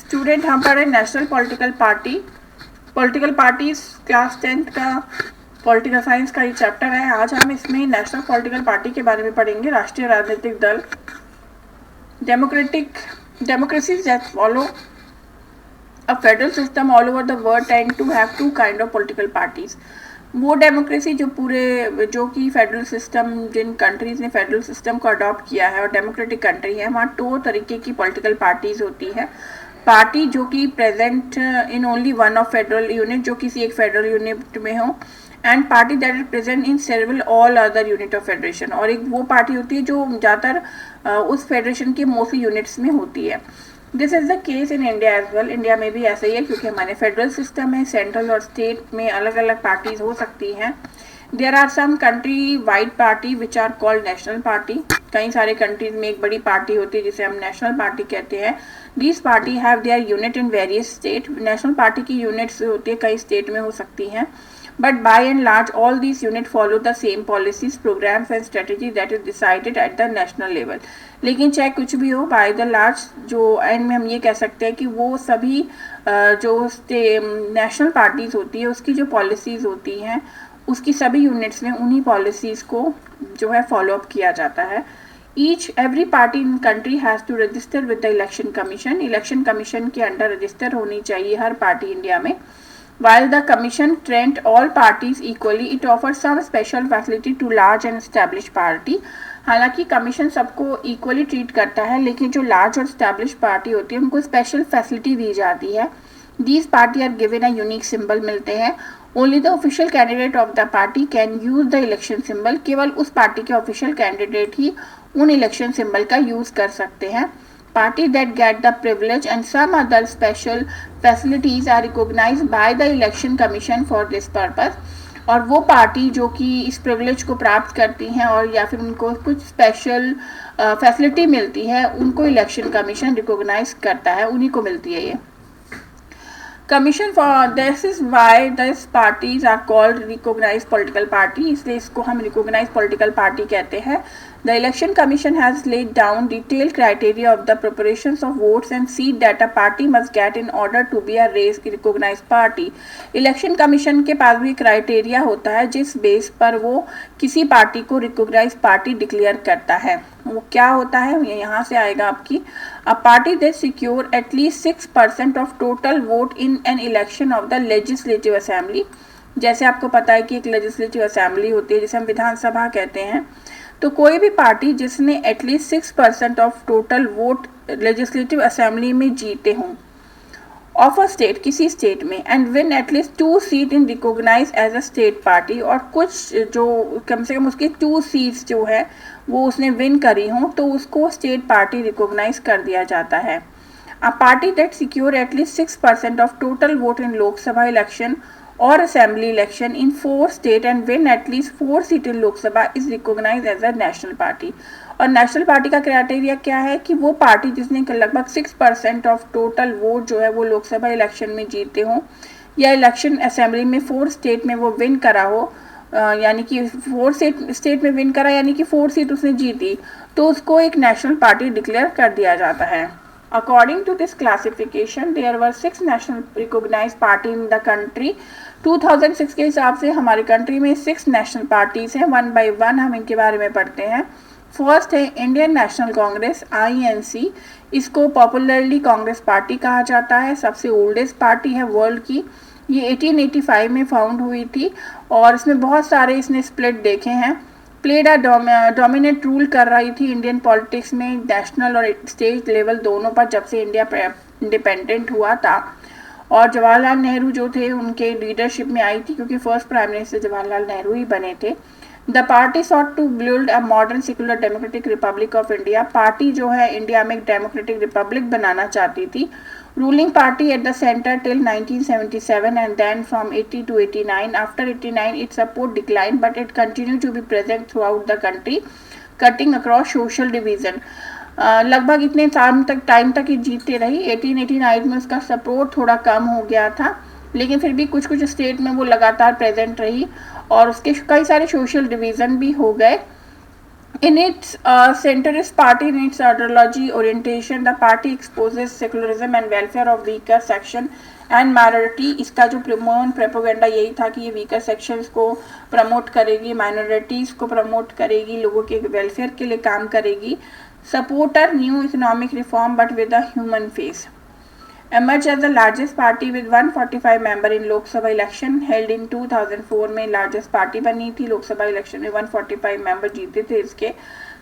Student हम पढ़ रहे हैं national political party. Political parties class 10th का पॉलिटिकल साइंस का ये चैप्टर है। आज हम इसमें नेशनल पॉलिटिकल पार्टी के बारे में पढ़ेंगे। राष्ट्रीय राजनीतिक दल, democracies that follow a federal system all over the world tend to have two kind of political parties. वो डेमोक्रेसी जो कि फेडरल सिस्टम, जिन कंट्रीज ने फेडरल सिस्टम को अडॉप्ट किया है और डेमोक्रेटिक कंट्री है, वहाँ दो तरीके की पॉलिटिकल पार्टीज होती है। पार्टी जो कि present in only one of federal unit, जो किसी एक फेडरल यूनिट में हो, and party that is present in several all other unit of federation. और एक वो पार्टी होती है जो ज़्यादातर उस फेडरेशन के मोस्टली यूनिट्स में होती है। This is the case in India as well. India में भी ऐसा ही है, क्योंकि हमारे फेडरल सिस्टम है, सेंट्रल और स्टेट में अलग अलग पार्टीज हो सकती हैं। There are some country wide party which are called national party. कई सारे कंट्रीज में एक बड़ी पार्टी होती है जिसे हम नेशनल पार्टी कहते हैं। This party have their unit in various state. National party की यूनिट्स होती है, कई स्टेट में हो सकती हैं। But by and large, all these units follow the same policies, programs and strategy that is decided at the national level. लेकिन चाहे कुछ भी हो, by the large, जो एंड में हम ये कह सकते हैं कि वो सभी जो नेशनल पार्टीज होती है उसकी जो पॉलिसीज़ होती हैं, उसकी सभी यूनिट्स में उन्हीं पॉलिसीज़ को जो है फॉलोअप किया जाता है। Every party in country has to register with the election commission. Election commission के अंडर रजिस्टर होनी चाहिए हर पार्टी इंडिया में। While the commission treat all parties equally, it offers some special facility to large and established party. हालांकि commission सबको equally treat करता है, लेकिन जो लार्ज और स्टैब्लिश पार्टी होती है उनको स्पेशल फैसिलिटी दी जाती है। These party are given a unique symbol मिलते हैं। Only the official candidate of the party can use the election symbol. केवल उस पार्टी के ऑफिशियल कैंडिडेट ही उन इलेक्शन सिंबल का यूज कर सकते हैं। Party that get the privilege and some other special facilities are recognized by the election commission for this purpose. और वो पार्टी जो कि इस प्रिविलेज को प्राप्त करती हैं और या फिर उनको कुछ स्पेशल फैसिलिटी मिलती है, उनको इलेक्शन कमीशन रिकॉग्नाइज करता है, उन्हीं को मिलती है ये commission. For this is why this parties are called recognized political party, इसलिए इसको हम रिकॉग्नाइज्ड पॉलिटिकल पार्टी कहते हैं। The election commission has laid down detailed criteria of the preparations of votes and seat that a party must get in order to be a recognized party. Election commission के पास भी criteria होता है जिस base पर वो किसी party को recognise party declare करता है। वो क्या होता है, ये यहाँ से आएगा आपकी। A party that secure at least 6% of total vote in an election of the legislative assembly. जैसे आपको पता है कि एक लेजिस्लेटिव असेंबली होती है जिसे हम विधानसभा कहते हैं, तो कोई भी पार्टी जिसने at least 6% of total vote legislative assembly में जीते हों ऑफ अ स्टेट, किसी स्टेट में, and win at least 2 seat in recognize as a state party, और कुछ जो कम से कम उसकी 2 सीट्स जो है वो उसने विन करी हों, तो उसको स्टेट पार्टी रिकॉग्नाइज कर दिया जाता है। A party that secure at least 6% of total vote in Lok Sabha election or assembly election in 4 states and win at least 4 seat in Lok Sabha is recognized as a national party. और national party का criteria क्या है कि वो party जिसने लगभग 6% of total vote जो है वो लोकसभा इलेक्शन में जीते हों या इलेक्शन असेंबली में 4 स्टेट में वो विन करा हो, यानी कि 4 स्टेट में विन करा, यानी कि 4 सीट उसने जीती, तो उसको एक नेशनल पार्टी डिक्लेयर कर दिया जाता है। According to this classification, there were 6 national recognized party in the country. 2006 के हिसाब से हमारी कंट्री में 6 नेशनल पार्टीज हैं। 1 by 1 हम इनके बारे में पढ़ते हैं। फर्स्ट है इंडियन नेशनल कांग्रेस, INC। इसको पॉपुलरली कांग्रेस पार्टी कहा जाता है। सबसे ओल्डेस्ट पार्टी है वर्ल्ड की। ये 1885 में फाउंड हुई थी और इसमें बहुत सारे इसने स्प्लिट देखे हैं। प्लेड डोमिनेट रूल कर रही थी इंडियन पॉलिटिक्स में, नेशनल और स्टेट लेवल दोनों पर, जब से इंडिया इंडिपेंडेंट हुआ था। और जवाहरलाल नेहरू जो थे उनके लीडरशिप में आई थी, क्योंकि first prime minister Jawaharlal Nehru ही बने थे। The party sought to build a modern secular democratic republic of India. Party जो है इंडिया में एक डेमोक्रेटिक रिपब्लिक बनाना चाहती थी। Ruling party at the centre till 1977 and then from 80 to 89. After 89 its support declined but it continued to be present throughout the country, cutting across social division. लगभग इतने time तक ये जीतते रही। 1889 में उसका सपोर्ट थोड़ा कम हो गया था, लेकिन फिर भी कुछ स्टेट में वो लगातार प्रेजेंट रही और उसके कई सारे सोशल डिवीज़न भी हो गए। In its centrist party, in its ideology orientation, the party exposes secularism and welfare of weaker section and minority. इसका जो प्रमोन प्रोपेगेंडा यही था कि ये वीकर सेक्शंस को प्रमोट करेगी, माइनॉरिटीज़ को प्रमोट करेगी, लोगों के वेलफेयर के लिए काम करेगी. Supporter new economic reform but with a human face. Emerged as the largest party with 145 member in Lok Sabha election held in 2004 में largest party बनी थी. लोकसभा इलेक्शन में 145 member जीते थे इसके.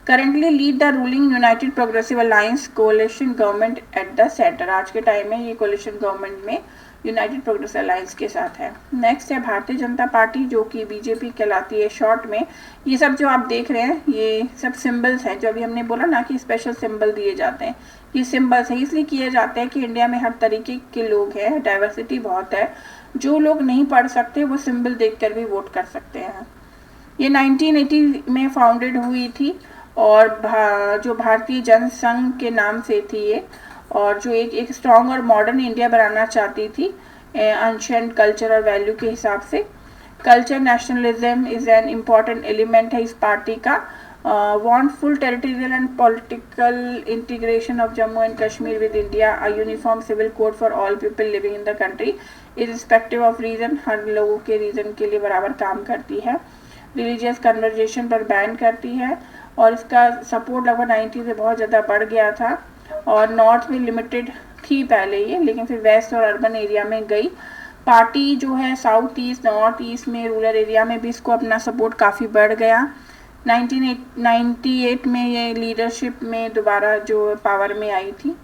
Currently lead the ruling United Progressive Alliance coalition government at the center. आज के time में ये coalition government में यूनाइटेड प्रोग्रेसिव अलायंस के साथ है. नेक्स्ट है भारतीय जनता पार्टी जो कि बीजेपी कहलाती है शॉर्ट में. ये सब जो आप देख रहे हैं ये सब सिंबल्स हैं जो अभी हमने बोला ना कि स्पेशल सिंबल दिए जाते हैं. ये सिंबल्स है इसलिए किए जाते हैं कि इंडिया में हर तरीके के लोग हैं, डाइवर्सिटी बहुत है. जो लोग नहीं पढ़ सकते वो सिंबल देखकर भी वोट कर सकते हैं. ये 1980 में फाउंडेड हुई थी और जो भारतीय जनसंघ के नाम से थी ये, और जो एक स्ट्रॉन्ग और मॉडर्न इंडिया बनाना चाहती थी एंशिएंट कल्चर और वैल्यू के हिसाब से. Culture nationalism is an important element है इस पार्टी का. want full territorial and political integration of Jammu and Kashmir with India, a uniform civil code for all people living in the country irrespective of region. हर लोगों के reason के लिए बराबर काम करती है. रिलीजियस कन्वर्जेशन पर बैन करती है और इसका सपोर्ट लगभग 90 से बहुत ज़्यादा बढ़ गया था और नॉर्थ में लिमिटेड थी पहले ये, लेकिन फिर वेस्ट और अर्बन एरिया में गई. पार्टी जो है साउथ ईस्ट, नॉर्थ ईस्ट में, रूरल एरिया में भी इसको अपना सपोर्ट काफ़ी बढ़ गया. 1998 में ये लीडरशिप में दोबारा जो पावर में आई थी.